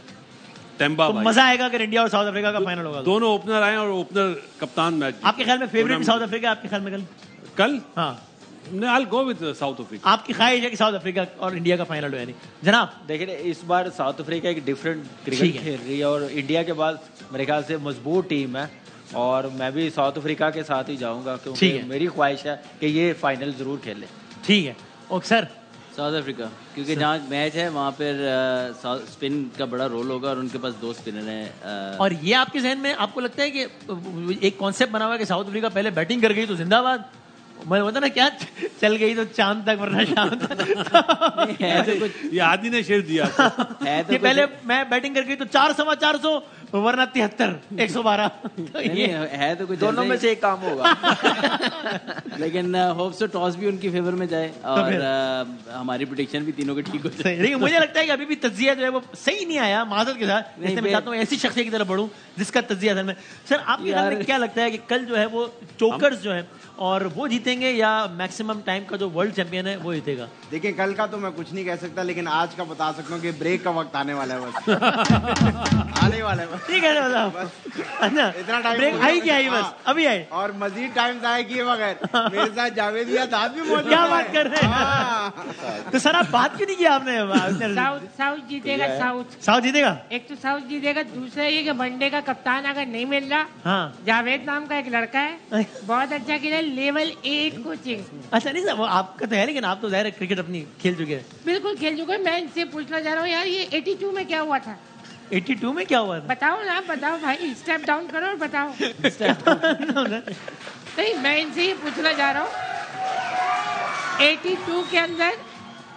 टेम्बा तो मजा आएगा अगर इंडिया और साउथ अफ्रीका का फाइनल होगा। दोनों ओपनर आए और ओपनर कप्तान मैच। आपके ख्याल में फेवरेट साउथ अफ्रीका, आपके ख्याल में कल? हाँ, I'll go with south Africa. आपकी ख्वाहिश है कि साउथ अफ्रीका और इंडिया का फाइनल हो? यानी जनाब देखिए इस बार साउथ अफ्रीका एक डिफरेंट क्रिकेट खेल रही है, और इंडिया के बाद मेरे ख्याल से मजबूत टीम है, और मैं भी साउथ अफ्रीका के साथ ही जाऊंगा, क्योंकि मेरी ख्वाहिश है कि ये फाइनल जरूर खेले। ठीक है। Okay sir. साउथ अफ्रीका, क्योंकि जहाँ मैच है वहाँ पर स्पिन का बड़ा रोल होगा, और उनके पास 2 स्पिनर हैं। और ये आपके जहन में आपको लगता है कि एक कॉन्सेप्ट बना हुआ है कि साउथ अफ्रीका पहले बैटिंग कर गई तो जिंदाबाद, मैं बता ना क्या चल गई तो चांद तक वरना शाम तक। ये आदि ने शेर दिया है तो पहले मैं बैटिंग कर गई तो 4 सवा 400 वरना 73 112। तो ये है तो कुछ दोनों में से एक काम होगा। लेकिन होप सो टॉस भी उनकी फेवर में जाए, और हमारी प्रेडिक्शन भी तीनों के ठीक हो जाए। लेकिन मुझे लगता है कि अभी भी तज्जिया जो है वो सही नहीं आया माजरत के साथ, इसलिए मैं चाहता हूँ ऐसी शख्सियत की तरफ बढ़ूं जिसका तज्जिया असल में। सर आपके ख्याल में क्या लगता है कि कल जो है वो चोकर्स जो है और वो जीतेंगे जीतेंगे या मैक्सिमम टाइम का जो वर्ल्ड चैंपियन है वो जीतेगा? देखिए कल का तो मैं कुछ नहीं कह सकता, लेकिन आज का बता सकता हूँ कि ब्रेक का वक्त आने वाला है बस। आने वाला है बस। ठीक है अच्छा, इतना टाइम ब्रेक आई क्या आई बस अभी आई, और मजीद टाइम जाया किए बगैर मेरे साथ जावेद या दाद भी मौजूद। क्या बात कर रहे हैं? तो सर आप बात क्यों नहीं किया आपने? साउथ जीतेगा, साउथ जीतेगा। एक तो साउथ जीतेगा, दूसरा ये कि वनडे का कप्तान अगर नहीं मिल रहा, हाँ जावेद नाम का एक लड़का है, बहुत अच्छा खेला, लेवल 8 कोचिंग। अच्छा नहीं सर वो आपका तो है, लेकिन आप तो जाहिर है क्रिकेट अपनी खेल चुके हैं। बिल्कुल खेल चुके हैं। मैं इनसे पूछना चाह रहा हूँ यार, ये 82 में क्या हुआ था? 82 में क्या हुआ था? बताओ ना, बताओ भाई, स्टेप डाउन करो और बताओ। नहीं, मैं इनसे ये पूछना चाह रहा हूँ 82 के अंदर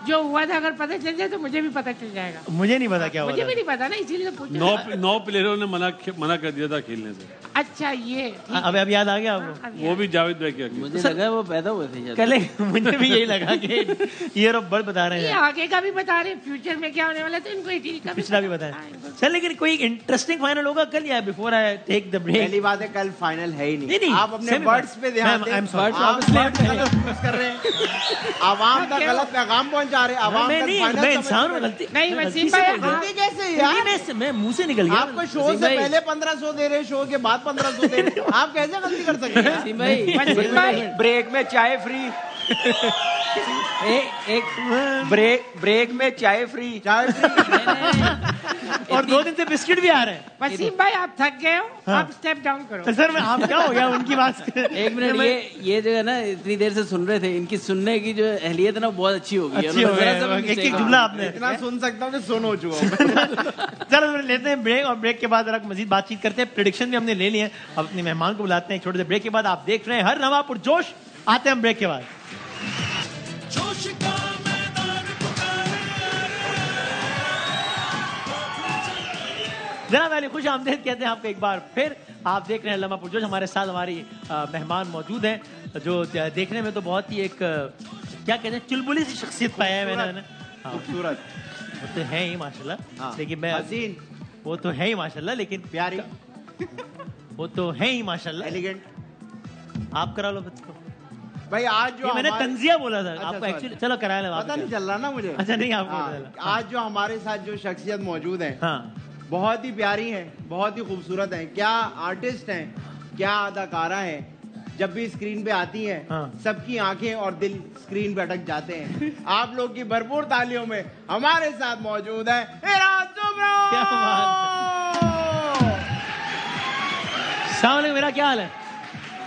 जो हुआ था अगर पता चल जाए तो मुझे भी पता चल जाएगा। मुझे नहीं पता क्या हुआ, मुझे भी नहीं पता ना, इसीलिए तो पूछ रहा हूं। 9 प्लेयरों ने मना कर दिया था खेलने से। अच्छा ये अब याद आ गया आपको? वो भी जावेद भाई क्या? मुझे लगा वो पैदा हुए थे कल। मुझे भी यही लगा कि ईयर ऑफ बर्थ बता रहे हैं, आगे का भी बता रहे हैं, फ्यूचर में क्या होने वाला है, तो इनको 80 का पिछला भी बताया। चल लेकिन कोई इंटरेस्टिंग फाइनल होगा कल या before I take the break? पहली बात है कल फाइनल है ही नहीं। नहीं, आप अपने वर्ड्स पे ध्यान दें। कर रहे हैं, आवाम तक गलत पैगाम पहुंचा रहे हैं। आवाम तक मैं इंसान हूँ, गलती नहीं। वसीम भाई गलती कैसे यार? मैं मुंह से निकल गया। आपको शो से पहले 1500 दे रहे, शो के बाद 1500 दे रहे, आप कैसे गलती कर सकते हैं? ब्रेक में चाय फ्री, एक ब्रेक में चाय फ्री और 2 दिन से बिस्किट भी आ रहे हैं। वसीम भाई आप थक गए हो, आप स्टेप डाउन करो। तो सर आप क्या हो गया उनकी बात? एक मिनट, ये जो है ना इतनी देर से सुन रहे थे, इनकी सुनने की जो एहलियत है ना बहुत अच्छी हो गई है। एक जुमला आपने इतना सुन सकता हूँ कि सुन हो चुका हूँ। चलो लेते हैं ब्रेक, और ब्रेक के बाद जरा मजीद बातचीत करते हैं। प्रेडिक्शन भी हमने ले लिए हैं, अब अपने मेहमान को बुलाते हैं। छोटे से ब्रेक के बाद आप देख रहे हैं हर नवापुर जोश। आते हैं हम ब्रेक के बाद। जनाब वाली खुश आमदेद कहते हैं आपको एक बार फिर। आप देख रहे हैं लम्हा पुरजोश। हमारे साथ हमारी मेहमान मौजूद हैं जो देखने में तो बहुत ही एक क्या कहते हैं चुलबुली सी शख्सियत पाया है मैंने। खूबसूरत वो तो है ही माशाल्लाह, लेकिन मैं हसीन, वो तो है ही माशाल्लाह, लेकिन प्यारी, वो तो है ही माशाल्लाह। एलिगेंट। आप करा लो भाई आज जो मैंने तंजिया बोला था अच्छा, आपको एक्चुअली। चलो करा लो, पता नहीं चल रहा ना मुझे। अच्छा नहीं आपको आज जो हमारे साथ जो शख्सियत मौजूद है, हाँ बहुत ही प्यारी है, बहुत ही खूबसूरत है। क्या आर्टिस्ट हैं, क्या अदाकारा है। जब भी स्क्रीन पे आती है सबकी आंखें और दिल स्क्रीन पे अटक जाते हैं। आप लोग की भरपूर तालियों में हमारे साथ मौजूद है सामने। मेरा क्या हाल है?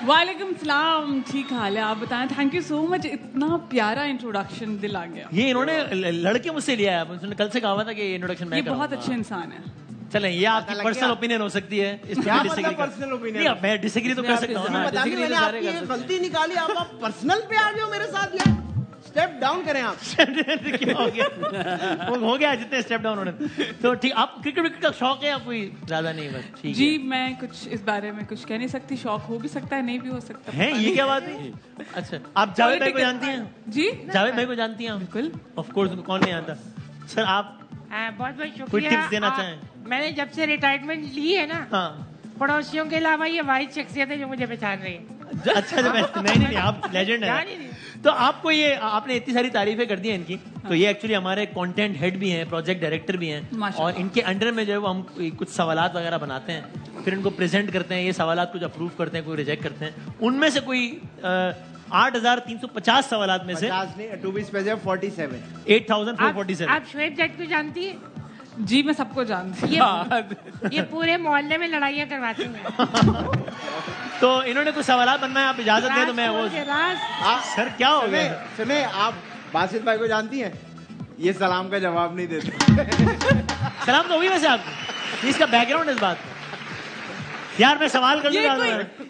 वालेकुम सलाम, ठीक हाल है, आप बताएं। थैंक यू सो मच, इतना प्यारा इंट्रोडक्शन, दिल आ गया। ये इन्होंने लड़के मुझसे लिया है, उन्होंने कल से कहा था कि इंट्रोडक्शन मैं ये बहुत अच्छे इंसान है। चलें, ये आपकी पर्सनल ओपिनियन हो सकती है, इसमें डिसएग्री पर्सनल ओपिनियन, मैं डिसएग्री तो कर सकता हूं। मैंने आपकी गलती निकाली, आप पर्सनल पे आ गए हो मेरे साथ यार। स्टेप डाउन करें आप। क्या हो गया? वो हो गया जितने स्टेप डाउन होने। तो ठीक, आप क्रिकेट का शौक है या कोई ज्यादा नहीं? बस ठीक जी, मैं कुछ इस बारे में कुछ कह नहीं सकती। शौक हो भी सकता है, नहीं भी हो सकता है। ये क्या बात है? अच्छा, आप जावेद भाई को जानती हैं? जी, जावेद भाई को जानती हैं? बिल्कुल, ऑफ कोर्स, कौन नहीं जानता। सर आप बहुत बहुत शुक्रिया। कोई टिप्स देना चाहें? मैंने जब से रिटायरमेंट ली है ना, पड़ोसियों के अलावा ये वाहिद शख्सियत है जो मुझे पहचान रही है। अच्छा, नहीं, आप लेजेंड है। तो आपको ये, आपने इतनी सारी तारीफें कर दी हैं इनकी, तो ये एक्चुअली हमारे कंटेंट हेड भी हैं, प्रोजेक्ट डायरेक्टर भी हैं, और इनके अंडर में जो है वो हम कुछ सवालात वगैरह बनाते हैं, फिर इनको प्रेजेंट करते हैं। ये सवालात कुछ अप्रूव करते हैं, कोई रिजेक्ट करते हैं। उनमें से कोई 8,350 सवालात में से 8,447। आप शोएब जट को जानती है? जी, मैं सबको जानती हूँ। ये पूरे मोहल्ले में लड़ाइयाँ करवाते हैं। तो इन्होंने कुछ सवालात बनना है, आप इजाजत दें तो मैं वो। सर क्या हो गया? सुने, आप बासित भाई को जानती हैं? ये सलाम का जवाब नहीं देते। सलाम तो हुई वैसे आपको? इसका बैकग्राउंड इस बात का यार मैं सवाल कर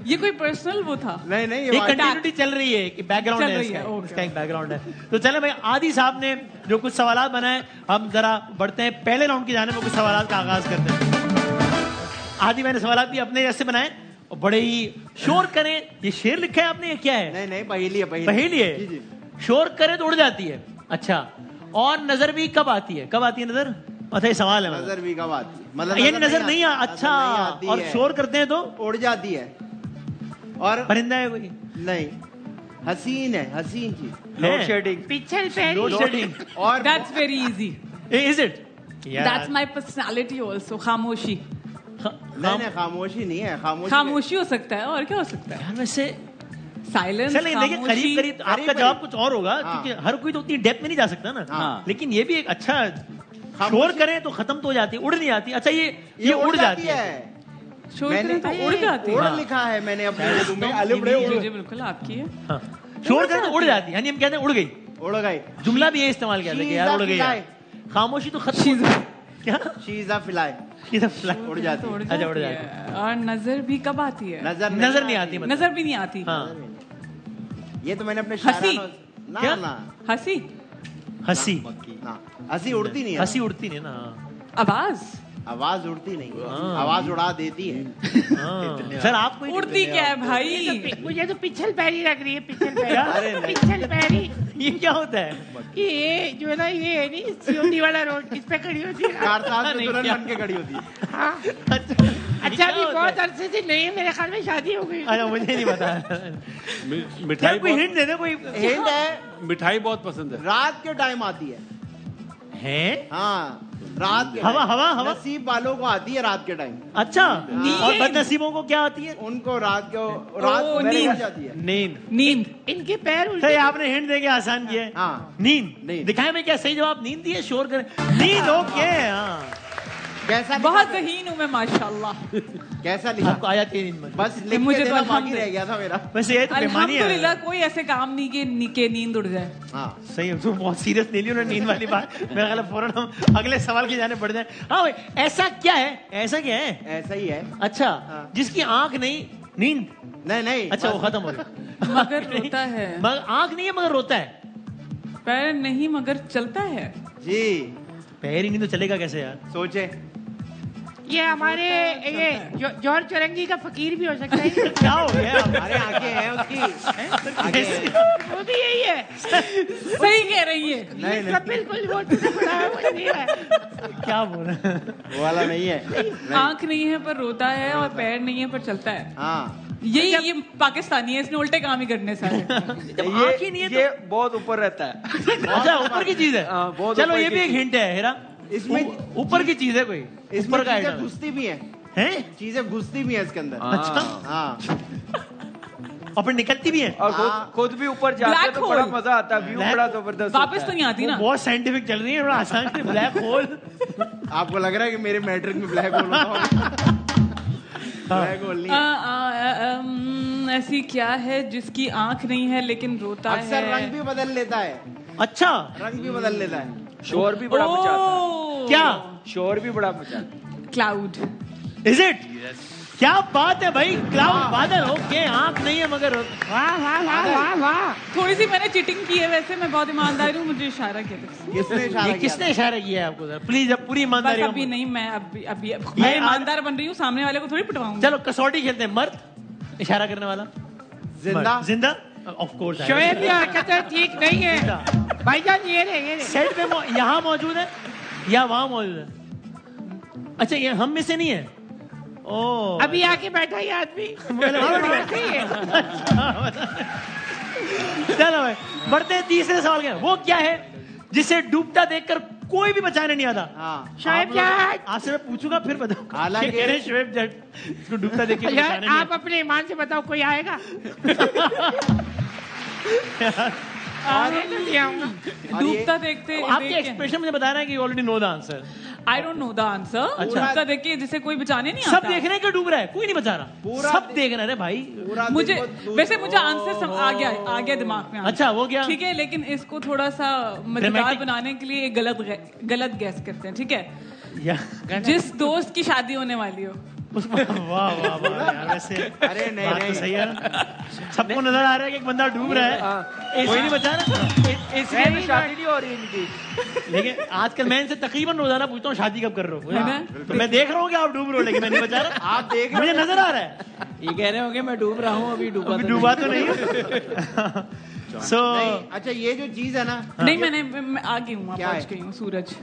ये कोई पर्सनल वो था? नहीं, ये कंटिन्यूटी चल रही है कि बैकग्राउंड है इसका एक बैकग्राउंड है। तो चले भाई, आदि साहब ने जो कुछ सवालात बनाए, हम जरा बढ़ते हैं पहले राउंड की जाने में, कुछ सवालात का आगाज करते हैं। आदि मैंने सवालात भी अपने जैसे बनाए और बड़े ही शोर करें। ये शेर लिखा है आपने, ये क्या है? नहीं, पहेली है। शोर करे तो उड़ जाती है। अच्छा, और नजर भी कब आती है? कब आती है नजर? अच्छा, ये सवाल है। नजर भी कब आती है? मतलब ये नजर नहीं अच्छा, और शोर करते हैं तो उड़ जाती है। और परिंदा है कोई? नहीं, हसीन है, हसीन चीज। लोड शेडिंग, पिछल शेडिंग, और that's very easy. Is it? That's my personality also. खामोशी। नहीं, खामोशी नहीं है। खामोशी हो सकता है, और क्या हो सकता है? वैसे साइलेंस, देखिए करीब करीब आपका जवाब कुछ और होगा, क्योंकि हर कोई तो उतनी डेप्थ में नहीं जा सकता ना। लेकिन ये भी एक अच्छा, शोर करें तो खत्म तो हो जाती है, उड़ नहीं आती। अच्छा ये उड़ जाती है, शोर करें तो उड़ जाती है। उड़ लिखा है मैंने अपने उर्दू में, बिल्कुल आपकी है। शोर करें तो उड़ जाती है, यानी हम कहते हैं उड़ गई। जुमला भी ये इस्तेमाल किया था कि यार उड़ गई। खामोशी तो खत्म। क्या? शीज़ा फिलाई उड़ जाती है। अच्छा, उड़ जाती है। और नजर भी कब आती है? नजर नहीं आती, नजर भी नहीं आती। ये तो मैंने अपने हंसी हंसी हंसी उड़ती नहीं है। हंसी उड़ती नहीं ना। आवाज उड़ती नहीं, आवाज उड़ा देती है। सर आपको उड़ती क्या है भाई? मुझे तो पिछल पैरी लग रही है। पिछल पैरी ये क्या होता है? ये जो है ना, ये है नहीं सीओडी वाला रोड, इस पे खड़ी होती है, कार साथ में दुल्हन बन के खड़ी होती है। हाँ। अच्छा अभी बहुत अरसे से नहीं है, मेरे ख्याल में शादी हो गई। अच्छा, मुझे नहीं पता। मिठाई कोई हिंट दे दे, कोई हिंट है। मिठाई बहुत पसंद है। रात के टाइम आती है। हाँ, रात के हवा नसीब वालों को आती है रात के टाइम। अच्छा, और बदनसीबों को क्या आती है? उनको रात को नींद जाती है। नींद। इनके पैर सही, आपने हिंट देके आसान किया है। हाँ, नींद। दिखाए मैं क्या सही जवाब? नींद दिए, शोर करें नींद। ओके, हाँ। कैसा बहुत ज़हीन हूँ मैं, माशाल्लाह। कैसा लिखा? आपको आया थी नींद? बस मुझे तो बाकी रह गया था मेरा। वैसे ये तो बेईमानी है। अल्हम्दुलिल्लाह कोई ऐसे काम नहीं कि नींद उड़ जाए। हाँ सही है, तो बहुत सीरियस ले ली उन्होंने नींद वाली बात। मेरा ख्याल है फौरन हम अगले सवाल की जाने पड़ जाए। हाँ भाई, ऐसा क्या है? ऐसा ही है। अच्छा, जिसकी आंख नहीं, नींद नहीं। अच्छा, वो खत्म हो गया। मगर रोता है। आंख नहीं है मगर रोता है। पैर नहीं मगर चलता है। जी, पैर ही नहीं तो चलेगा कैसे यार? सोचे। ये हमारे ये जौहर चौरंगी का फकीर भी हो सकता है। क्या हो गया? हमारे आंखें हैं उसकी, वो भी यही है। सही कह रही है। नहीं सब बिल्कुल वो टूटा पड़ा है, वो नहीं है। क्या बोल रहे हैं? वो वाला नहीं है। आंख नहीं है पर रोता है, और पैर नहीं है पर चलता है। हाँ, ये पाकिस्तानी है, इसने उल्टे काम ही करने सारे। आंख ही नहीं है ये बहुत ऊपर रहता है। अच्छा, ऊपर की चीज है। चलो, ये भी एक हिंट है हेरा। इसमें ऊपर की चीज है कोई, इसमें चीजें घुसती भी हैं। चीजें घुसती भी हैं इसके अंदर। अच्छा, हाँ, और फिर निकलती भी है। और खुद भी ऊपर जाते हैं तो बड़ा मजा आता है, व्यू बड़ा जबरदस्त। वापस तो नहीं आती ना। बहुत साइंटिफिक चल रही है, बड़ा आसान। Black hole. आपको लग रहा है कि मेरे मैट्रिक में ब्लैक होल होगा? ब्लैक होल नहीं। ऐसी क्या है जिसकी आंख नहीं है लेकिन रोता है? अक्सर रंग भी बदल लेता है। अच्छा, रंग भी बदल लेता है। शोर भी बड़ा मचाता है। क्या? शोर भी बड़ा मचाता है। क्लाउड। Is it? क्या बात है भाई, क्लाउड, बादल। ओके, आंख नहीं है मगर वाह वाह वाह वाह वाह। थोड़ी सी मैंने चीटिंग की है, वैसे मैं बहुत ईमानदार हूँ, मुझे इशारा किया था। किसने इशारा किया है आपको? सर प्लीज, अब पूरी ईमानदारी। अभी नहीं, मैं अभी मैं ईमानदार बन रही हूँ, सामने वाले को थोड़ी पिटवाऊंगी। चलो कसौटी खेलते हैं। मर्द इशारा करने वाला जिंदा ऑफ कोर्स। शोएब की हरकतें ठीक नहीं है भाईजान। ये रे सेट पे यहाँ मौजूद है या वहाँ मौजूद है? अच्छा, ये हम में से नहीं है। ओ, अभी आके बैठा ही आदमी। चलो भाई, बढ़ते हैं तीसरे सवाल के। वो क्या है जिसे डूबता देखकर कोई भी बचाने नहीं आता? शोएब जट। आपसे मैं पूछूंगा फिर बताओ। हालांकि शोएब जट इसको डूबता देख के यार, आप अपने ईमान से बताओ, कोई आएगा? डूबता देखते आपके एक्सप्रेशन मुझे बता रहा है कि you already know the answer. I don't know the answer. डूबता देख के जिसे कोई बचाने नहीं सब आता। देख रहे हैं कि डूब रहा है, कोई नहीं बचा रहा। सब देख रहे हैं भाई। मुझे आंसर आ गया दिमाग में। अच्छा, वो क्या? ठीक है, लेकिन इसको थोड़ा सा मजेदार बनाने के लिए गलत गैस करते हैं। ठीक है, जिस दोस्त की शादी होने वाली हो। वाह वाह वाह यार, वैसे अरे नहीं तो सही है। सबको नजर आ रहा है कि एक बंदा डूब रहा है, कोई नहीं बचा रहा। इसलिए शादी नहीं हो रही इनकी। लेकिन आजकल मैं इनसे तकरीबन रोजाना पूछता हूँ शादी कब कर रहे हो? तो मैं देख रहा हूँ कि आप डूब रहे हो, लेकिन मैं नहीं बचा रहा। आप देख, मुझे नजर आ रहा है। ये कह रहे होंगे मैं डूब रहा हूँ, अभी डूबा तो नहीं। अच्छा, ये जो चीज है ना, नहीं, मैं आ गई हूँ, पहुंच गई हूँ। सूरज।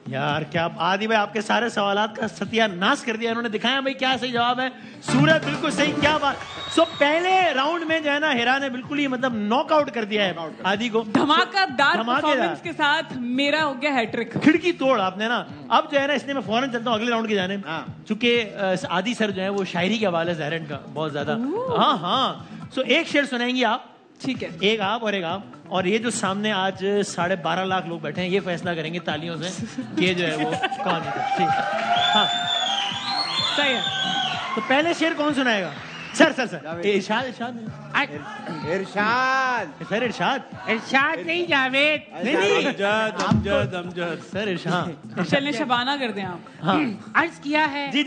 यार क्या आदि भाई आपके सारे सवालात का सत्यानाश कर दिया इन्होंने। दिखाया भाई क्या सही जवाब है। सूरज बिल्कुल सही, क्या बात। सो पहले राउंड में जो है ना हिरा ने बिल्कुल ही मतलब नॉकआउट कर दिया है आदि को धमाकेदार परफॉर्मेंस के साथ। मेरा हो गया हैट्रिक, खिड़की तोड़ आपने ना। अब जो है ना इसलिए मैं फौरन चलता हूँ अगले राउंड की जाने, चूंकि आदि सर जो है वो शायरी के हवाले से का बहुत ज्यादा। हाँ हाँ, सो एक शेर सुनाएंगी आप, ठीक है? एक आप और एक आप, और ये जो सामने आज 12.5 लाख लोग बैठे हैं ये फैसला करेंगे तालियों से कि ये जो है वो कौन है। ठीक, हाँ सही है। तो पहले शेर कौन सुनाएगा? सर इरशाद नहीं जावेद, नहीं अमजद सर इरशाद। चलने शबाना कर दें आप। हाँ अर्ज किया है। जी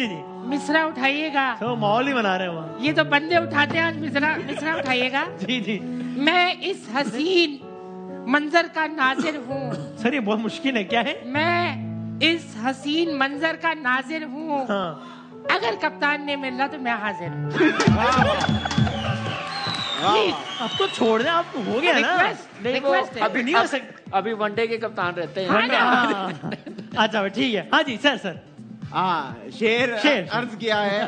मिसरा उठाइएगा। तो माहौल ही बना रहे हैं वहाँ। ये तो बंदे उठाते हैं, आज मिसरा उठाइएगा। जी मैं इस हसीन मंजर का नाजिर हूँ। सर ये बहुत मुश्किल है, क्या है? मैं इस हसीन मंजर का नाजिर हूँ। हाँ। अगर कप्तान ने मिलना तो मैं हाजिर। अब तो छोड़ दें, आप तो हो गया ना। रिक्वेस्ट है। अभी नहीं हो सकता, अभी वनडे के कप्तान रहते हैं। अच्छा ठीक है। हाँ जी सर। शेर अर्ज किया है।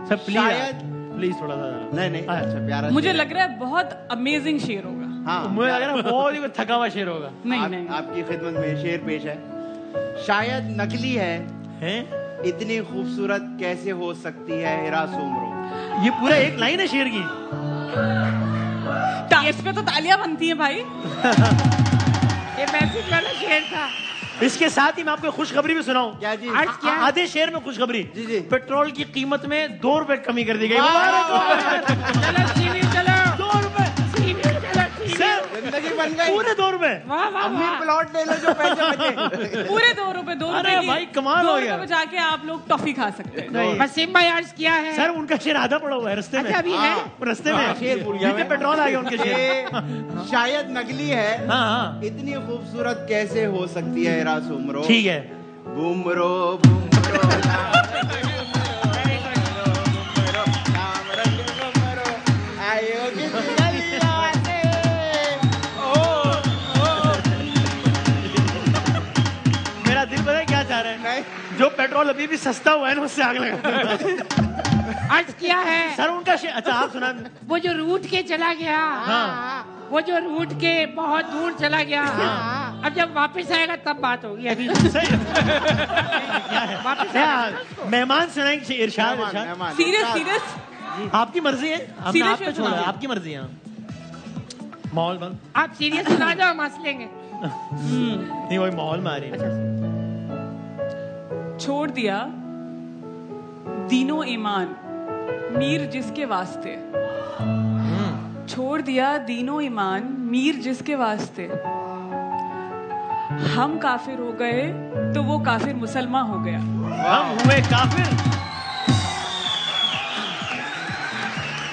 सर प्लीज थोड़ा सा। नहीं अच्छा प्यारा। मुझे लग रहा है बहुत अमेजिंग शेर होगा। हाँ मुझे लग रहा है बहुत ही थका हुआ शेर होगा। नहीं आपकी खिदमत में शेर पेश है। शायद नकली है इतनी खूबसूरत कैसे हो सकती है हिरा सुमरो। ये पूरा एक लाइन है शेर की। इस पे तो तालियां बनती हैं भाई। ये मैसेज वाला शेर था। इसके साथ ही मैं आपको खुशखबरी भी सुनाऊं। क्या जी? आधे शेर में खुशखबरी। जी। पेट्रोल की कीमत में 2 रुपए कमी कर दी गई। चलो 2 रुपए जिंदगी बन गई। पूरे 2 रुपए। अम्मी प्लॉट ले लो जो पैसे बचे। पूरे 2 रुपए। 2 अरे रुपए भाई कमाल हो गया। जाके आप लोग टॉफी खा सकते हैं। वसीम भाई अर्ज किया है। सर उनका शेर आधा पड़ा हुआ है रस्ते में। अभी है रस्ते में शेर भूल गया मैं। पेट्रोल आ गया उनके शेर। शायद नकली है। हाँ इतनी खूबसूरत कैसे हो सकती है हिरा सुमरो। ठीक है। बुमरो मेरा दिल पता है क्या चाह रहा है? जो पेट्रोल अभी भी सस्ता हुआ है ना उससे आग लगा। अर्ज किया है। सर उनका शेर। अच्छा आप सुना। वो जो रूट के चला गया। वो जो रूट के बहुत दूर चला गया। अब जब वापस आएगा तब बात होगी। अभी वापस मेहमान सुनाएंगे इरशाद। सीरियस आपकी मर्जी है। हमने आप पे छोड़ा, आपकी मर्जी है। माहौल बंद। आप सीरियस सुना जाओ, हम हंस लेंगे। नहीं वही माहौल में आ रही है। छोड़ दिया दीनो ईमान मीर जिसके वास्ते। छोड़ दिया दीनो ईमान मीर जिसके वास्ते। हम काफिर हो गए तो वो काफिर मुसलमान हो गया।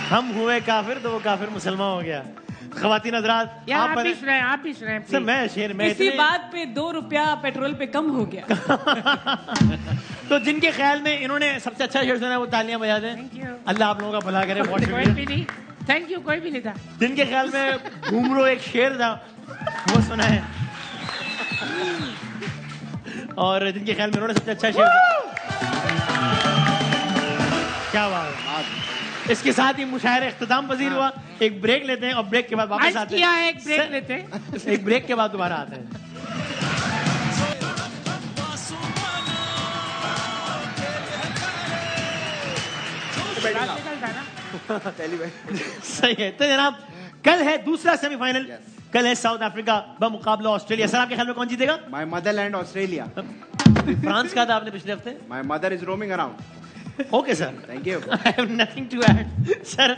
हम हुए काफिर तो वो काफिर मुसलमान हो गया। ख़वातीन हज़रात आप भी सुनाएं सर। मैं शेर में इसी बात पे 2 रुपया पेट्रोल पे कम हो गया। तो जिनके ख्याल में इन्होंने सबसे अच्छा शेर सुना है वो तालियां बजा दें। अल्लाह आप लोगों का भला करे। Thank you. कोई भी नहीं था। जिनके ख्याल में घूमरो एक शेर था वो सुना है, और जिनके ख्याल में उन्होंने सबसे अच्छा शेर। क्या बात है। इसके साथ ही मुशायरा इख्तिताम पजीर हुआ। एक ब्रेक लेते हैं और ब्रेक के बाद वापस आते हैं। एक ब्रेक लेते हैं। एक ब्रेक के बाद दोबारा आते हैं। सही है। तो जनाब कल है दूसरा सेमीफाइनल। कल है साउथ अफ्रीका बमुकाबला ऑस्ट्रेलिया। सर आपके ख्याल में कौन जीतेगा? My Motherland Australia. फ्रांस का था आपने पिछले हफ्ते। My mother is roaming around. Okay sir, thank you. I have nothing to add. Sir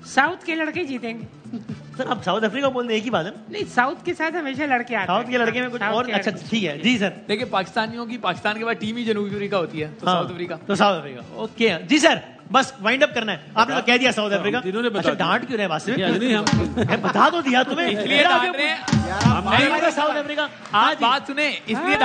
south के लड़के जीतेंगे। सर आप साउथ अफ्रीका बोल रहे एक ही बात है। नहीं, साउथ के साथ हमेशा लड़के आते हैं। साउथ के लड़के में कुछ और। अच्छा ठीक है जी सर। देखिए पाकिस्तानियों की पाकिस्तान के बाद टीम ही जनूबी अफ्रीका होती है, तो साउथ अफ्रीका। तो साउथ अफ्रीका। ओके जी सर, बस वाइंड अप करना है। आपने तो कह दिया साउथ अफ्रीका। अच्छा डांट क्यों रहे वास्तव में? बता दो दिया तुम्हें, इसलिए डांट रहे हैं। South Africa. आज बात सुने इसलिए